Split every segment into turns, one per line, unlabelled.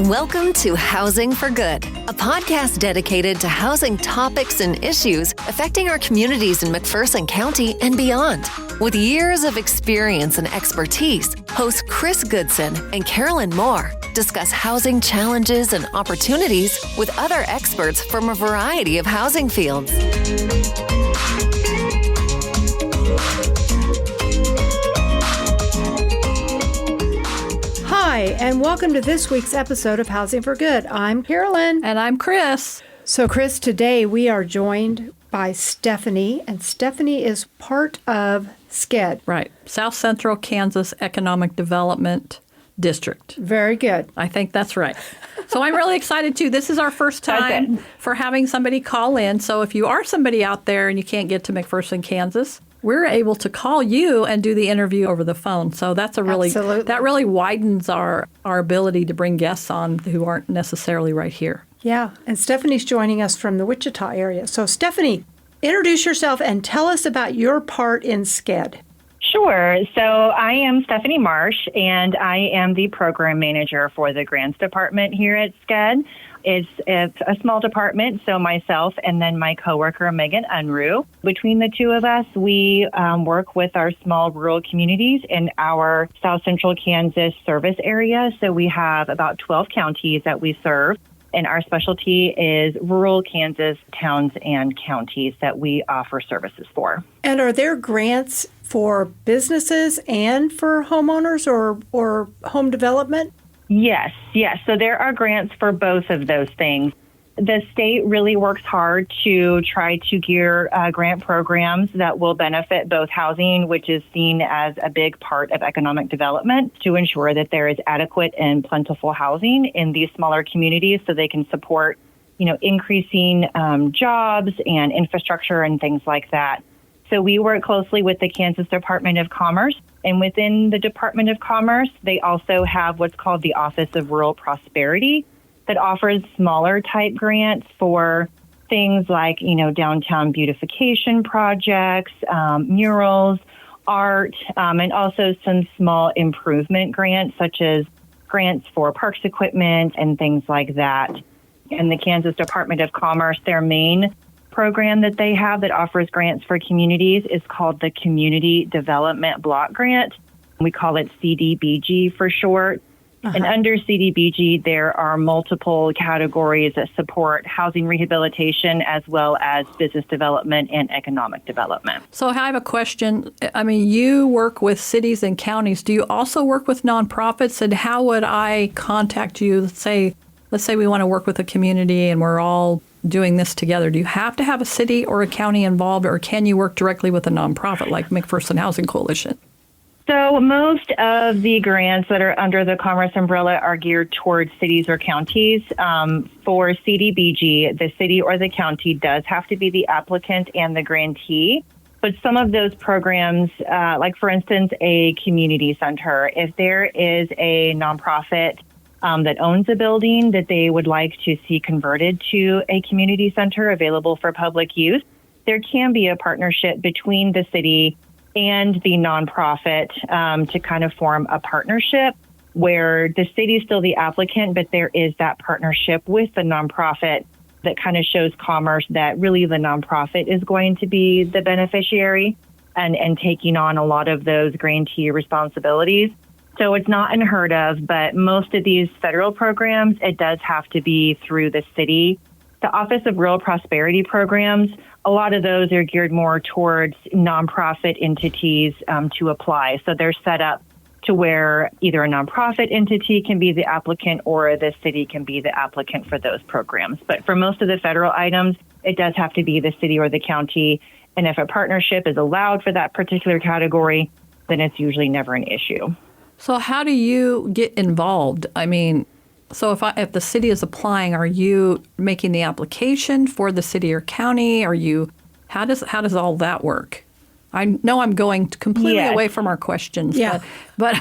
Welcome to Housing for Good, a podcast dedicated to housing topics and issues affecting our communities in McPherson County and beyond. With years of experience and expertise, hosts Chris Goodson and Karolyn Moore discuss housing challenges and opportunities with other experts from a variety of housing fields.
Hi, and welcome to this week's episode of Housing for Good. I'm Karolyn.
And I'm Chris.
So, Chris, today we are joined by Stephanie, and Stephanie is part of SCKEDD.
Right. South Central Kansas Economic Development District.
Very good.
I think that's right. So I'm really excited, too. This is our first time for having somebody call in. So if you are somebody out there and you can't get to McPherson, Kansas, we're able to call you and do the interview over the phone. So that's that really widens our ability to bring guests on who aren't necessarily right here.
Yeah, and Stephanie's joining us from the Wichita area. So Stephanie, introduce yourself and tell us about your part in SCKEDD.
Sure. So I am Stephanie Marsh, and I am the program manager for the grants department here at SCKEDD. It's a small department, so myself and then my coworker, Megan Unruh. Between the two of us, we work with our small rural communities in our South Central Kansas service area. So we have about 12 counties that we serve, and our specialty is rural Kansas towns and counties that we offer services for.
And are there grants for businesses and for homeowners or home development?
Yes. So there are grants for both of those things. The state really works hard to try to gear grant programs that will benefit both housing, which is seen as a big part of economic development, to ensure that there is adequate and plentiful housing in these smaller communities so they can support, increasing jobs and infrastructure and things like that. So we work closely with the Kansas Department of Commerce, and within the Department of Commerce, they also have what's called the Office of Rural Prosperity that offers smaller type grants for things like, downtown beautification projects, murals, art, and also some small improvement grants, such as grants for parks equipment and things like that. And the Kansas Department of Commerce, their main program that they have that offers grants for communities is called the Community Development Block Grant. We call it CDBG for short. And under CDBG, there are multiple categories that support housing rehabilitation as well as business development and economic development.
So I have a question. You work with cities and counties. Do you also work with nonprofits? And how would I contact you? Let's say we want to work with a community and we're all doing this together. Do you have to have a city or a county involved, or can you work directly with a nonprofit like McPherson Housing Coalition?
So most of the grants that are under the Commerce umbrella are geared towards cities or counties. For CDBG, the city or the county does have to be the applicant and the grantee. But some of those programs, like for instance, a community center, if there is a nonprofit that owns a building that they would like to see converted to a community center available for public use, there can be a partnership between the city and the nonprofit to kind of form a partnership where the city is still the applicant, but there is that partnership with the nonprofit that kind of shows Commerce that really the nonprofit is going to be the beneficiary and taking on a lot of those grantee responsibilities. So it's not unheard of, but most of these federal programs, it does have to be through the city. The Office of Rural Prosperity programs, a lot of those are geared more towards nonprofit entities to apply. So they're set up to where either a nonprofit entity can be the applicant or the city can be the applicant for those programs. But for most of the federal items, it does have to be the city or the county. And if a partnership is allowed for that particular category, then it's usually never an issue.
So how do you get involved? So if the city is applying, are you making the application for the city or county? How does all that work? I know I'm going completely away from our questions, but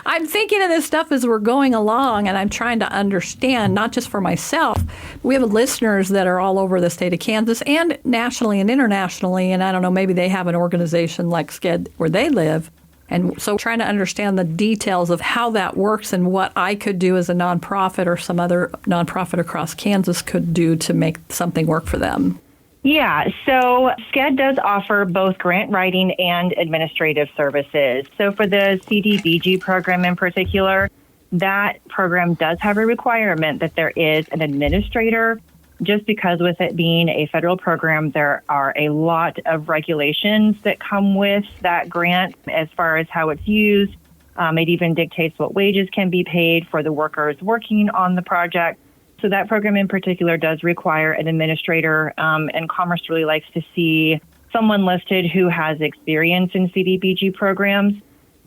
I'm thinking of this stuff as we're going along, and I'm trying to understand, not just for myself. We have listeners that are all over the state of Kansas and nationally and internationally, and I don't know, maybe they have an organization like SCKEDD where they live. And so trying to understand the details of how that works and what I could do as a nonprofit or some other nonprofit across Kansas could do to make something work for them.
Yeah, so SCKEDD does offer both grant writing and administrative services. So for the CDBG program in particular, that program does have a requirement that there is an administrator, just because with it being a federal program, there are a lot of regulations that come with that grant as far as how it's used. It even dictates what wages can be paid for the workers working on the project. So that program in particular does require an administrator, and Commerce really likes to see someone listed who has experience in CDBG programs.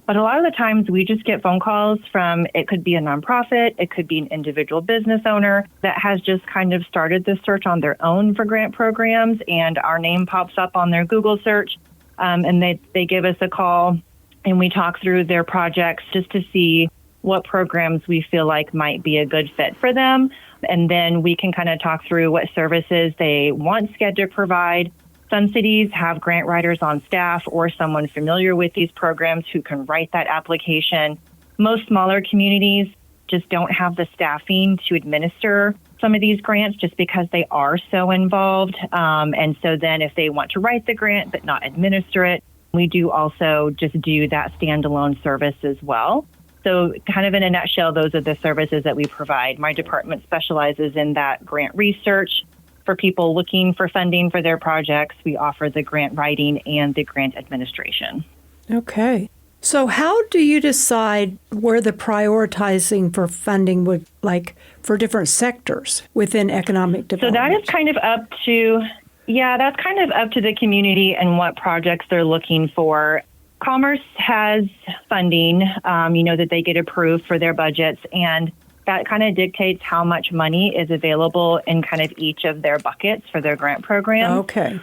But a lot of the times we just get phone calls from, it could be a nonprofit, it could be an individual business owner that has just kind of started this search on their own for grant programs, and our name pops up on their Google search, and they give us a call, and we talk through their projects just to see what programs we feel like might be a good fit for them. And then we can kind of talk through what services they want SCKEDD to provide. Some cities have grant writers on staff or someone familiar with these programs who can write that application. Most smaller communities just don't have the staffing to administer some of these grants just because they are so involved. And so then if they want to write the grant but not administer it, we do also just do that standalone service as well. So kind of in a nutshell, those are the services that we provide. My department specializes in that grant research. For people looking for funding for their projects, we offer the grant writing and the grant administration.
Okay. So how do you decide where the prioritizing for funding would, like, for different sectors within economic development?
So that is kind of up to, that's kind of up to the community and what projects they're looking for. Commerce has funding, that they get approved for their budgets, and that kind of dictates how much money is available in kind of each of their buckets for their grant program.
Okay.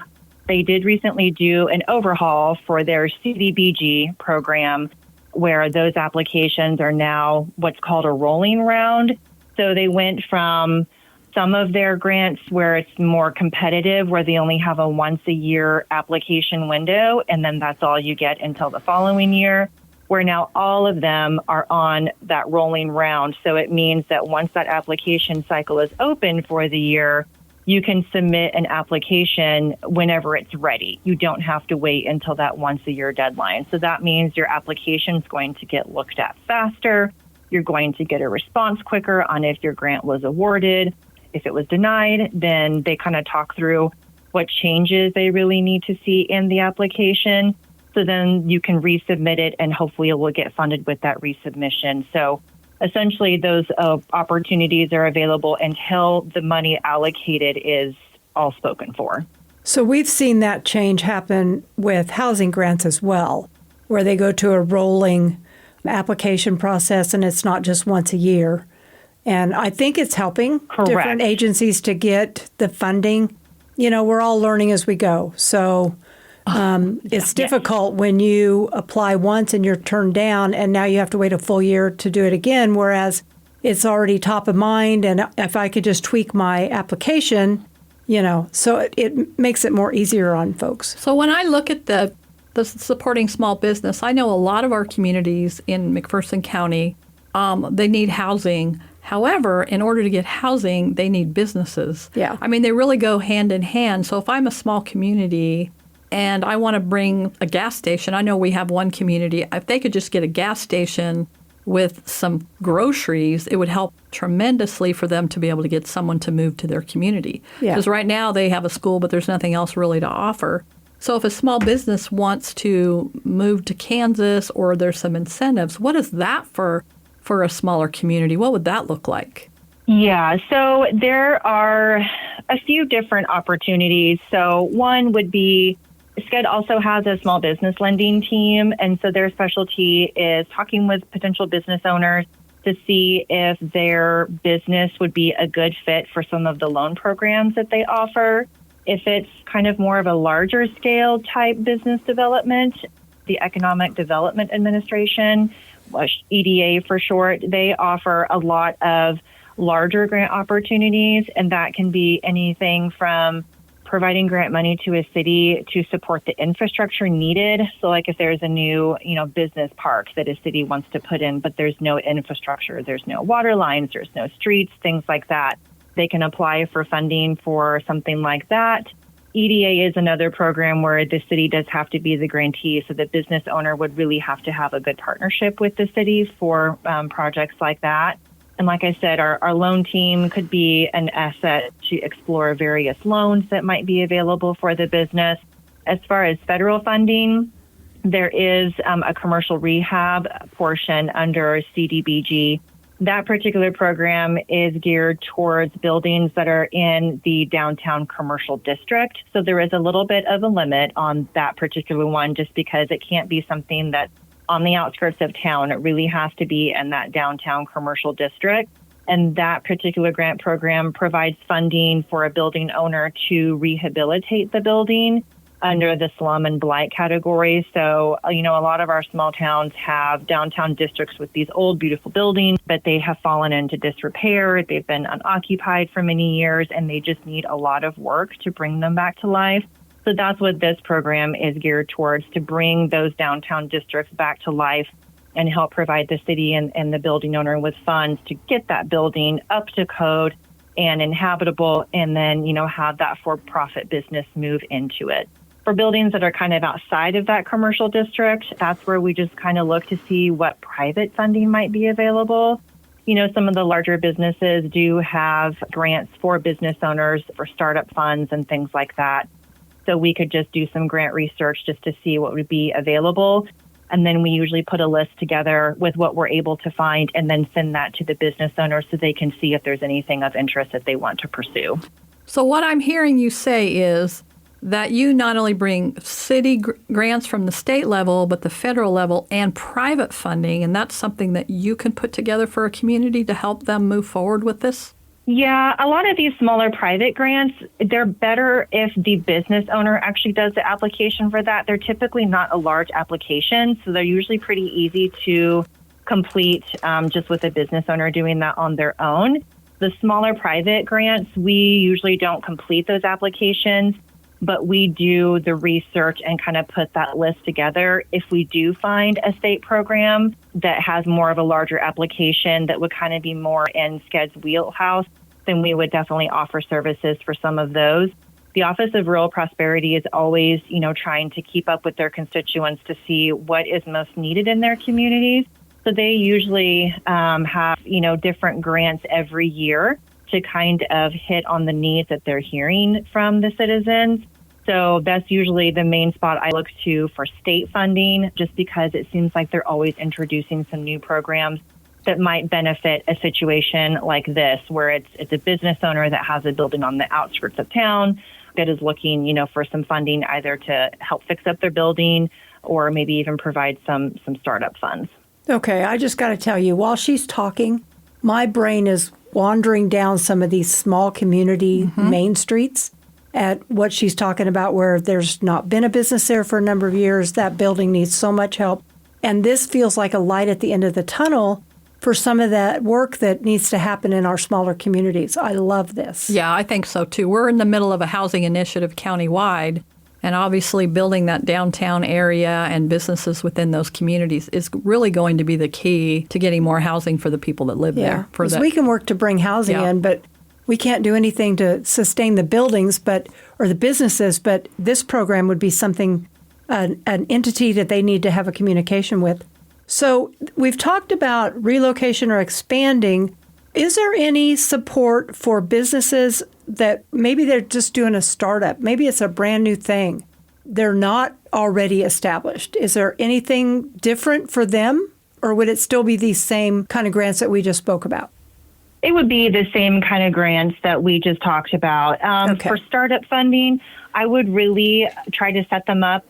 They did recently do an overhaul for their CDBG program, where those applications are now what's called a rolling round. So they went from some of their grants where it's more competitive, where they only have a once-a-year application window, and then that's all you get until the following year, where now all of them are on that rolling round. So it means that once that application cycle is open for the year, you can submit an application whenever it's ready. You don't have to wait until that once-a-year deadline. So that means your application is going to get looked at faster. You're going to get a response quicker on if your grant was awarded. If it was denied, then they kind of talk through what changes they really need to see in the application. So then you can resubmit it, and hopefully it will get funded with that resubmission. So essentially those opportunities are available until the money allocated is all spoken for.
So we've seen that change happen with housing grants as well, where they go to a rolling application process, and it's not just once a year. And I think it's helping different agencies to get the funding. We're all learning as we go. So it's difficult when you apply once and you're turned down, and now you have to wait a full year to do it again, whereas it's already top of mind. And if I could just tweak my application, so it makes it more easier on folks.
So when I look at the supporting small business, I know a lot of our communities in McPherson County, they need housing. However, in order to get housing, they need businesses.
Yeah.
I mean, they really go hand in hand. So if I'm a small community and I want to bring a gas station, I know we have one community. If they could just get a gas station with some groceries, it would help tremendously for them to be able to get someone to move to their community. Because right now they have a school, but there's nothing else really to offer. So if a small business wants to move to Kansas, or there's some incentives, what is that for a smaller community? What would that look like?
Yeah, so there are a few different opportunities. So one would be, SCKEDD also has a small business lending team, and so their specialty is talking with potential business owners to see if their business would be a good fit for some of the loan programs that they offer. If it's kind of more of a larger scale type business development, the Economic Development Administration, EDA for short, they offer a lot of larger grant opportunities, and that can be anything from providing grant money to a city to support the infrastructure needed. So like if there's a new, business park that a city wants to put in, but there's no infrastructure, there's no water lines, there's no streets, things like that, they can apply for funding for something like that. EDA is another program where the city does have to be the grantee, so the business owner would really have to have a good partnership with the city for projects like that. And like I said, our loan team could be an asset to explore various loans that might be available for the business. As far as federal funding, there is a commercial rehab portion under CDBG. That particular program is geared towards buildings that are in the downtown commercial district. So there is a little bit of a limit on that particular one just because it can't be something that's on the outskirts of town. It really has to be in that downtown commercial district. And that particular grant program provides funding for a building owner to rehabilitate the building under the slum and blight category. So, a lot of our small towns have downtown districts with these old, beautiful buildings, but they have fallen into disrepair. They've been unoccupied for many years, and they just need a lot of work to bring them back to life. So that's what this program is geared towards, to bring those downtown districts back to life and help provide the city and the building owner with funds to get that building up to code and inhabitable, and then, have that for-profit business move into it. For buildings that are kind of outside of that commercial district, that's where we just kind of look to see what private funding might be available. Some of the larger businesses do have grants for business owners for startup funds and things like that. So we could just do some grant research just to see what would be available. And then we usually put a list together with what we're able to find and then send that to the business owner so they can see if there's anything of interest that they want to pursue.
So what I'm hearing you say is that you not only bring city grants from the state level, but the federal level and private funding, and that's something that you can put together for a community to help them move forward with this?
Yeah, a lot of these smaller private grants, they're better if the business owner actually does the application for that. They're typically not a large application, so they're usually pretty easy to complete just with a business owner doing that on their own. The smaller private grants, we usually don't complete those applications, but we do the research and kind of put that list together. If we do find a state program that has more of a larger application that would kind of be more in SCKEDD's wheelhouse, then we would definitely offer services for some of those. The Office of Rural Prosperity is always, trying to keep up with their constituents to see what is most needed in their communities. So they usually have, different grants every year to kind of hit on the needs that they're hearing from the citizens. So that's usually the main spot I look to for state funding, just because it seems like they're always introducing some new programs that might benefit a situation like this, where it's a business owner that has a building on the outskirts of town that is looking, for some funding either to help fix up their building or maybe even provide some startup funds.
Okay, I just got to tell you, while she's talking, my brain is wandering down some of these small community main streets at what she's talking about, where there's not been a business there for a number of years. That building needs so much help. And this feels like a light at the end of the tunnel for some of that work that needs to happen in our smaller communities. I love this.
Yeah, I think so too. We're in the middle of a housing initiative countywide, and obviously building that downtown area and businesses within those communities is really going to be the key to getting more housing for the people that live there.
Because we can work to bring housing in, but we can't do anything to sustain the buildings or the businesses, but this program would be something, an entity that they need to have a communication with. So we've talked about relocation or expanding. Is there any support for businesses that maybe they're just doing a startup? Maybe it's a brand new thing. They're not already established. Is there anything different for them, or would it still be these same kind of grants that we just spoke about?
It would be the same kind of grants that we just talked about. For startup funding, I would really try to set them up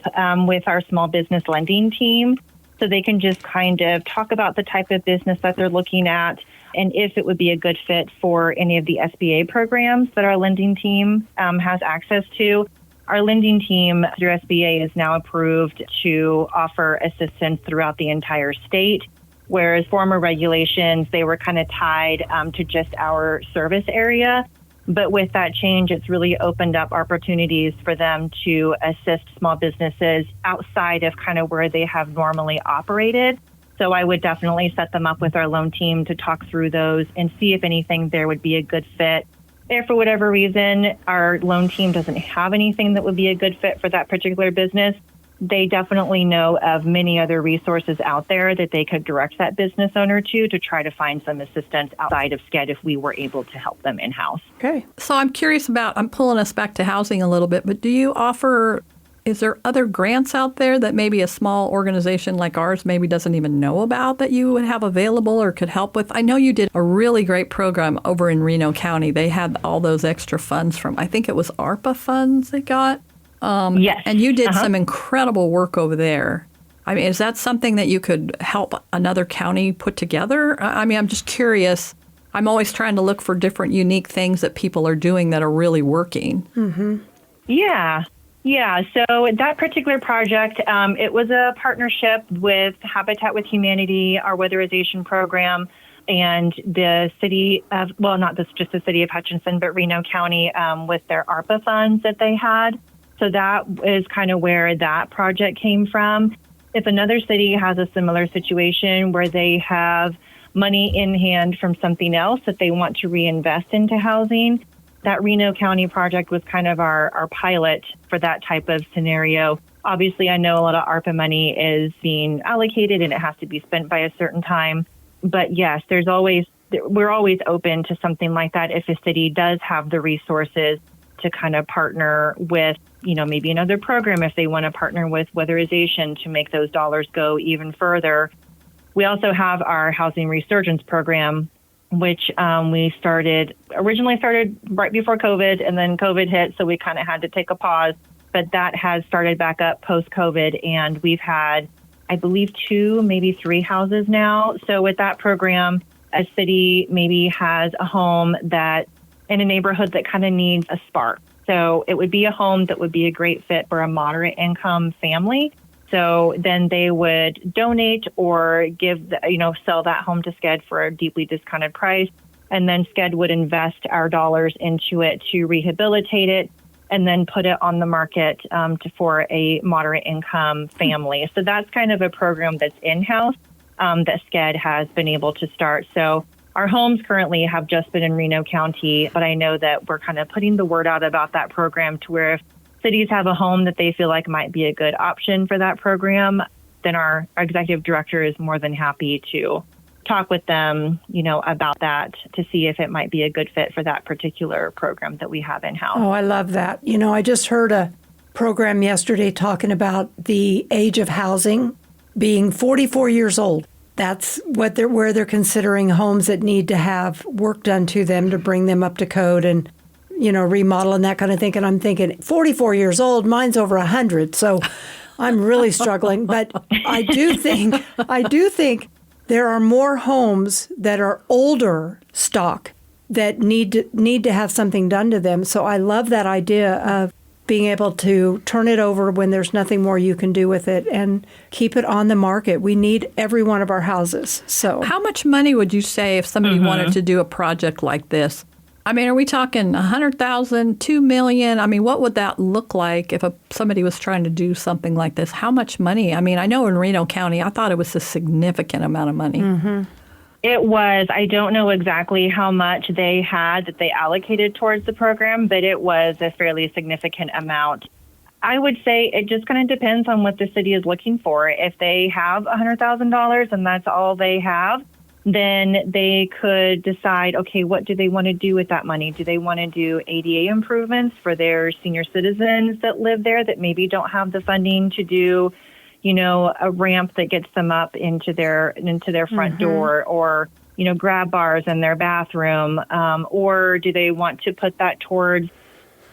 with our small business lending team so they can just kind of talk about the type of business that they're looking at and if it would be a good fit for any of the SBA programs that our lending team has access to. Our lending team through SBA is now approved to offer assistance throughout the entire state, whereas former regulations, they were kind of tied to just our service area. But with that change, it's really opened up opportunities for them to assist small businesses outside of kind of where they have normally operated. So I would definitely set them up with our loan team to talk through those and see if anything there would be a good fit. If for whatever reason our loan team doesn't have anything that would be a good fit for that particular business, they definitely know of many other resources out there that they could direct that business owner to try to find some assistance outside of SCKEDD if we were able to help them in-house.
Okay.
So I'm curious I'm pulling us back to housing a little bit, but is there other grants out there that maybe a small organization like ours maybe doesn't even know about that you would have available or could help with? I know you did a really great program over in Reno County. They had all those extra funds from, I think it was ARPA funds they got.
Yes.
And you did some incredible work over there. I mean, is that something that you could help another county put together? I mean, I'm just curious. I'm always trying to look for different unique things that people are doing that are really working.
Mm-hmm.
Yeah. So that particular project, it was a partnership with Habitat with Humanity, our weatherization program, and the city of, well, not just the city of Hutchinson, but Reno County with their ARPA funds that they had. So that is kind of where that project came from. If another city has a similar situation where they have money in hand from something else that they want to reinvest into housing, that Reno County project was kind of our pilot for that type of scenario. Obviously, I know a lot of ARPA money is being allocated and it has to be spent by a certain time. But yes, we're always open to something like that if a city does have the resources to kind of partner with, maybe another program if they want to partner with weatherization to make those dollars go even further. We also have our housing resurgence program, which we originally started right before COVID, and then COVID hit, so we kind of had to take a pause. But that has started back up post-COVID, and we've had, I believe, 2, maybe 3 houses now. So with that program, a city maybe has a home that in a neighborhood that kind of needs a spark. So it would be a home that would be a great fit for a moderate income family. So then they would donate or sell that home to SCKEDD for a deeply discounted price. And then SCKEDD would invest our dollars into it to rehabilitate it and then put it on the market for a moderate income family. So that's kind of a program that's in-house that SCKEDD has been able to start. So our homes currently have just been in Reno County, but I know that we're kind of putting the word out about that program to where if cities have a home that they feel like might be a good option for that program, then our executive director is more than happy to talk with them, about that to see if it might be a good fit for that particular program that we have in-house.
Oh, I love that. I just heard a program yesterday talking about the age of housing being 44 years old. That's where they're considering homes that need to have work done to them to bring them up to code and, remodel and that kind of thing. And I'm thinking, 44 years old, mine's over 100. So I'm really struggling. But I do think there are more homes that are older stock that need to have something done to them. So I love that idea of being able to turn it over when there's nothing more you can do with it and keep it on the market. We need every one of our houses. So
how much money would you say if somebody wanted to do a project like this? I mean, are we talking $100,000, $2 million? I mean, what would that look like if somebody was trying to do something like this? How much money? I mean, I know in Reno County, I thought it was a significant amount of money.
Mm-hmm.
It was. I don't know exactly how much they had that they allocated towards the program, but it was a fairly significant amount. I would say it just kind of depends on what the city is looking for. If they have $100,000 and that's all they have, then they could decide, okay, what do they want to do with that money? Do they want to do ADA improvements for their senior citizens that live there that maybe don't have the funding to do, a ramp that gets them up into their front door, or, grab bars in their bathroom? Or do they want to put that towards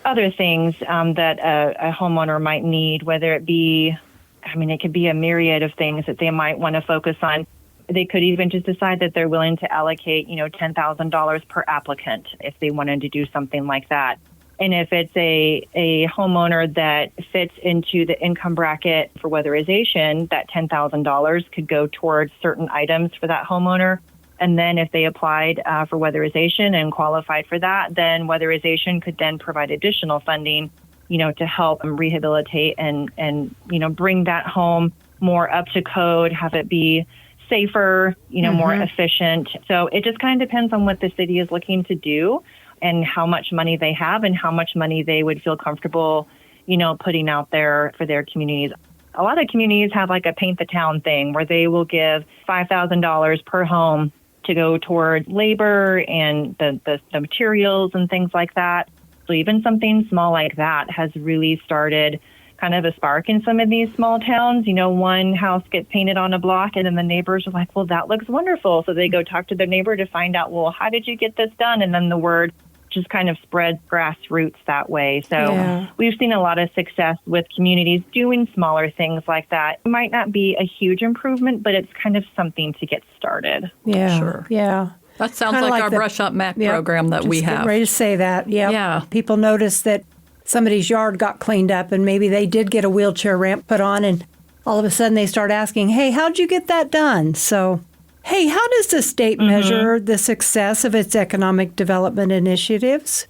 other things that a homeowner might need, whether it be, it could be a myriad of things that they might want to focus on. They could even just decide that they're willing to allocate, $10,000 per applicant if they wanted to do something like that. And if it's a homeowner that fits into the income bracket for weatherization, that $10,000 could go towards certain items for that homeowner. And then if they applied for weatherization and qualified for that, then weatherization could then provide additional funding, to help rehabilitate and bring that home more up to code, have it be safer, more efficient. So it just kind of depends on what the city is looking to do and how much money they have and how much money they would feel comfortable, putting out there for their communities. A lot of communities have like a paint the town thing where they will give $5,000 per home to go toward labor and the materials and things like that. So even something small like that has really started kind of a spark in some of these small towns. One house gets painted on a block and then the neighbors are like, well, that looks wonderful. So they go talk to their neighbor to find out, well, how did you get this done? And then the word just kind of spreads grassroots that way. So we've seen a lot of success with communities doing smaller things like that. It might not be a huge improvement, but it's kind of something to get started.
Yeah.
Sure.
Yeah.
That sounds like our Brush Up Mac program that we have.
Ready to say that. Yep.
Yeah.
People notice that somebody's yard got cleaned up and maybe they did get a wheelchair ramp put on and all of a sudden they start asking, hey, how'd you get that done? So, hey, how does the state measure the success of its economic development initiatives?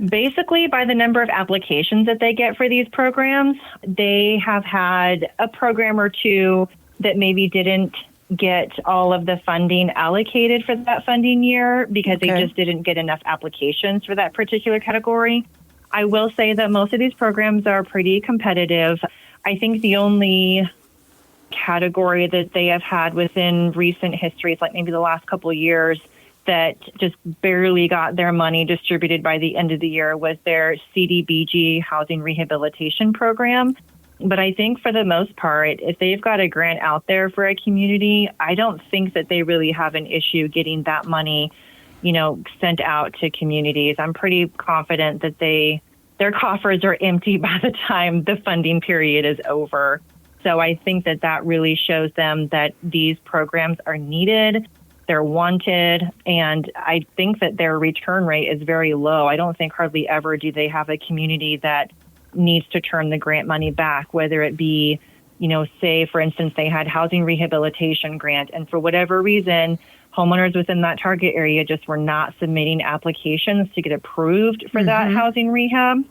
Basically, by the number of applications that they get for these programs. They have had a program or two that maybe didn't get all of the funding allocated for that funding year because they just didn't get enough applications for that particular category. I will say that most of these programs are pretty competitive. I think the only category that they have had within recent histories, like maybe the last couple of years, that just barely got their money distributed by the end of the year was their CDBG housing rehabilitation program. But I think for the most part, if they've got a grant out there for a community, I don't think that they really have an issue getting that money, sent out to communities. I'm pretty confident that their coffers are empty by the time the funding period is over. So I think that really shows them that these programs are needed, they're wanted, and I think that their return rate is very low. I don't think hardly ever do they have a community that needs to turn the grant money back, whether it be, say, for instance, they had housing rehabilitation grant, and for whatever reason, homeowners within that target area just were not submitting applications to get approved for that housing rehab.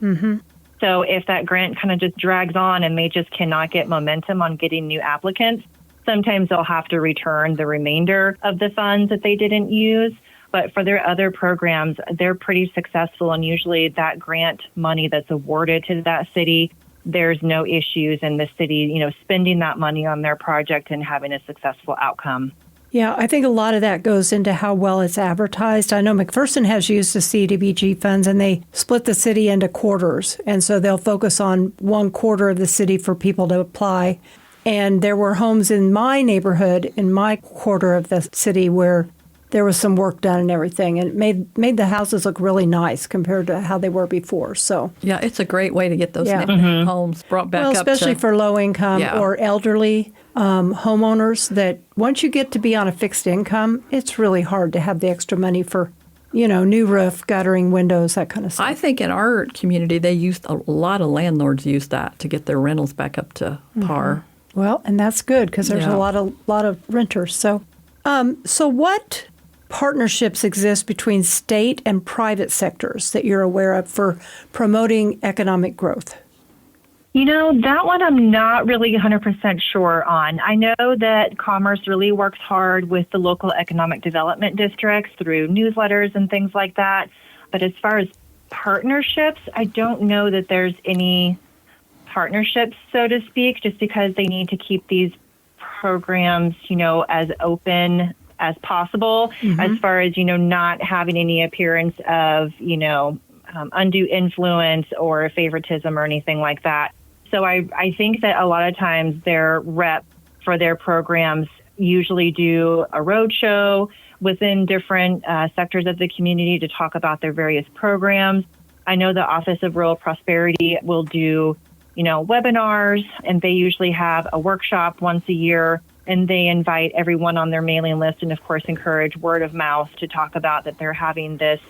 So if that grant kind of just drags on and they just cannot get momentum on getting new applicants, sometimes they'll have to return the remainder of the funds that they didn't use. But for their other programs, they're pretty successful. And usually that grant money that's awarded to that city, there's no issues in the city, spending that money on their project and having a successful outcome.
Yeah, I think a lot of that goes into how well it's advertised. I know McPherson has used the CDBG funds, and they split the city into quarters. And so they'll focus on one quarter of the city for people to apply. And there were homes in my neighborhood, in my quarter of the city, where there was some work done and everything. And it made the houses look really nice compared to how they were before. So
yeah, it's a great way to get those homes brought back up.
Well, especially for low income or elderly homeowners, that once you get to be on a fixed income, it's really hard to have the extra money for, new roof, guttering, windows, that kind of stuff.
I think in our community, a lot of landlords use that to get their rentals back up to par.
Well, and that's good because there's a lot of renters. So, so what partnerships exist between state and private sectors that you're aware of for promoting economic growth?
That one I'm not really 100% sure on. I know that Commerce really works hard with the local economic development districts through newsletters and things like that. But as far as partnerships, I don't know that there's any partnerships, so to speak, just because they need to keep these programs, as open as possible, as far as, not having any appearance of, undue influence or favoritism or anything like that. So I think that a lot of times their rep for their programs usually do a roadshow within different sectors of the community to talk about their various programs. I know the Office of Rural Prosperity will do, webinars, and they usually have a workshop once a year, and they invite everyone on their mailing list and, of course, encourage word of mouth to talk about that they're having this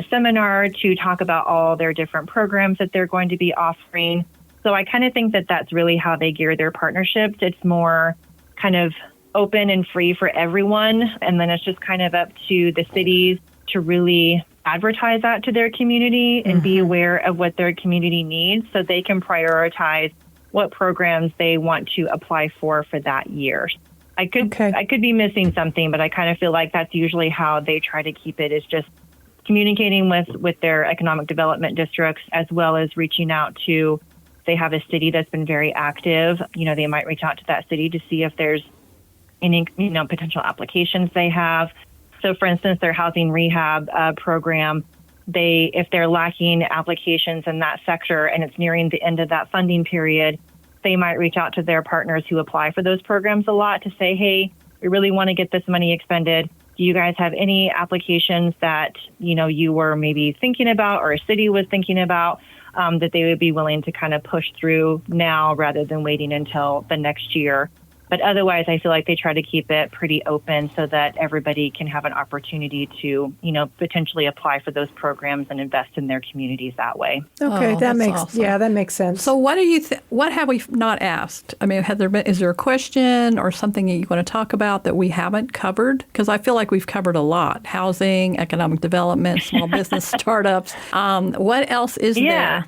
seminar to talk about all their different programs that they're going to be offering. So I kind of think that that's really how they gear their partnerships. It's more kind of open and free for everyone. And then it's just kind of up to the cities to really advertise that to their community and be aware of what their community needs so they can prioritize what programs they want to apply for that year. I could be missing something, but I kind of feel like that's usually how they try to keep it, is just communicating with their economic development districts, as well as reaching out to, if they have a city that's been very active, they might reach out to that city to see if there's any, potential applications they have. So for instance, their housing rehab program, if they're lacking applications in that sector and it's nearing the end of that funding period, they might reach out to their partners who apply for those programs a lot to say, hey, we really want to get this money expended. Do you guys have any applications that, you were maybe thinking about or a city was thinking about that they would be willing to kind of push through now rather than waiting until the next year? But otherwise, I feel like they try to keep it pretty open so that everybody can have an opportunity to, potentially apply for those programs and invest in their communities that way.
Okay, that makes
awesome.
that makes sense.
So what do you what have we not asked? I mean, is there a question or something that you want to talk about that we haven't covered? Because I feel like we've covered a lot: housing, economic development, small business startups. What else is there?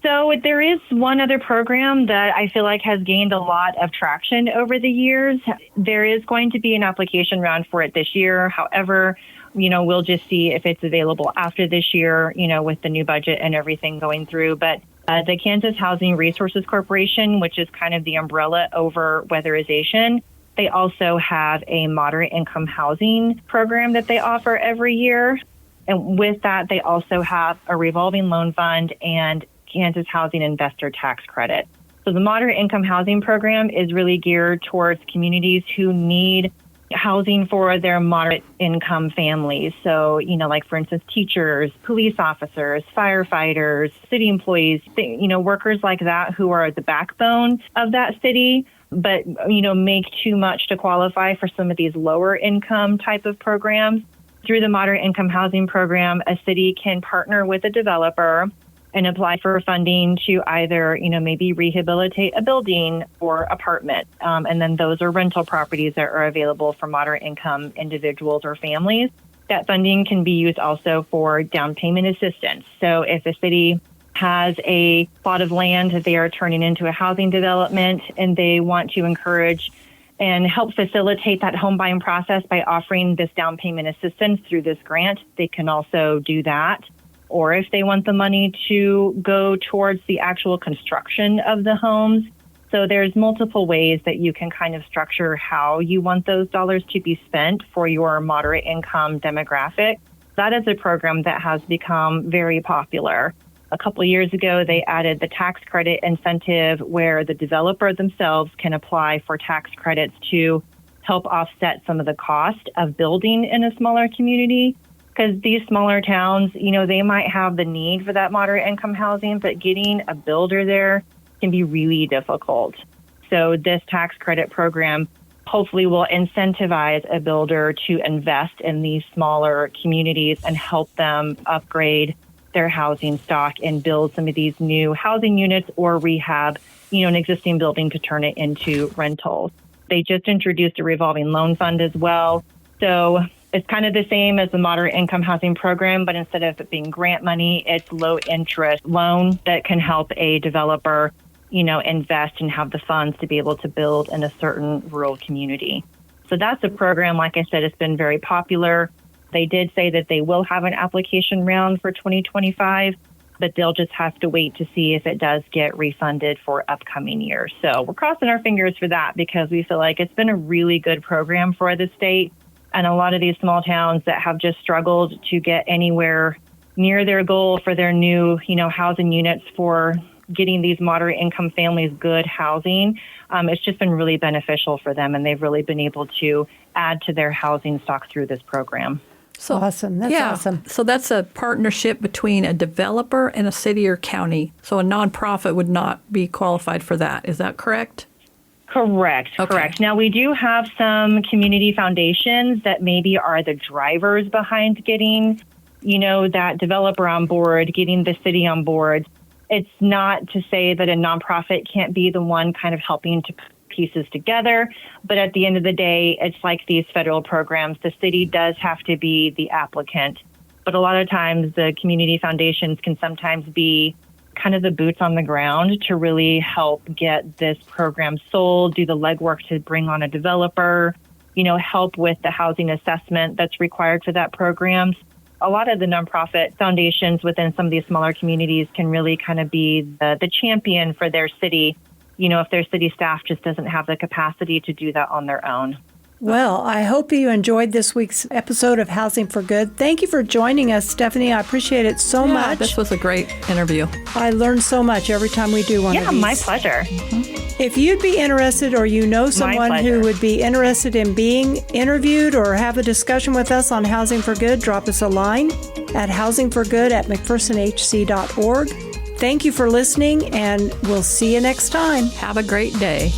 So there is one other program that I feel like has gained a lot of traction over the years. There is going to be an application round for it this year. However, we'll just see if it's available after this year, with the new budget and everything going through. But the Kansas Housing Resources Corporation, which is kind of the umbrella over weatherization, they also have a moderate income housing program that they offer every year. And with that, they also have a revolving loan fund and Kansas Housing Investor Tax Credit. So the moderate income housing program is really geared towards communities who need housing for their moderate income families. So, like for instance, teachers, police officers, firefighters, city employees, workers like that who are the backbone of that city, but, make too much to qualify for some of these lower income type of programs. Through the moderate income housing program, a city can partner with a developer and apply for funding to either, maybe rehabilitate a building or apartment. And then those are rental properties that are available for moderate income individuals or families. That funding can be used also for down payment assistance. So if a city has a plot of land that they are turning into a housing development and they want to encourage and help facilitate that home buying process by offering this down payment assistance through this grant, they can also do that. Or if they want the money to go towards the actual construction of the homes. So there's multiple ways that you can kind of structure how you want those dollars to be spent for your moderate income demographic. That is a program that has become very popular. A couple of years ago, they added the tax credit incentive where the developer themselves can apply for tax credits to help offset some of the cost of building in a smaller community. Because these smaller towns, they might have the need for that moderate income housing, but getting a builder there can be really difficult. So this tax credit program hopefully will incentivize a builder to invest in these smaller communities and help them upgrade their housing stock and build some of these new housing units or rehab, an existing building to turn it into rentals. They just introduced a revolving loan fund as well. So it's kind of the same as the moderate income housing program, but instead of it being grant money, it's low interest loan that can help a developer, invest and have the funds to be able to build in a certain rural community. So that's a program, like I said, it's been very popular. They did say that they will have an application round for 2025, but they'll just have to wait to see if it does get refunded for upcoming years. So we're crossing our fingers for that because we feel like it's been a really good program for the state. And a lot of these small towns that have just struggled to get anywhere near their goal for their new, housing units for getting these moderate income families good housing, it's just been really beneficial for them. And they've really been able to add to their housing stock through this program.
So awesome. That's awesome.
So that's a partnership between a developer and a city or county. So a nonprofit would not be qualified for that. Is that correct?
Correct.
Okay.
Correct. Now, we do have some community foundations that maybe are the drivers behind getting, that developer on board, getting the city on board. It's not to say that a nonprofit can't be the one kind of helping to pieces together. But at the end of the day, it's like these federal programs. The city does have to be the applicant. But a lot of times the community foundations can sometimes be kind of the boots on the ground to really help get this program sold, do the legwork to bring on a developer, help with the housing assessment that's required for that program. A lot of the nonprofit foundations within some of these smaller communities can really kind of be the champion for their city, if their city staff just doesn't have the capacity to do that on their own.
Well, I hope you enjoyed this week's episode of Housing for Good. Thank you for joining us, Stephanie. I appreciate it so much.
This was a great interview.
I learn so much every time we do one of these.
Yeah, my pleasure.
If you'd be interested or you know someone who would be interested in being interviewed or have a discussion with us on Housing for Good, drop us a line at housingforgood@mcphersonhc.org. Thank you for listening, and we'll see you next time.
Have a great day.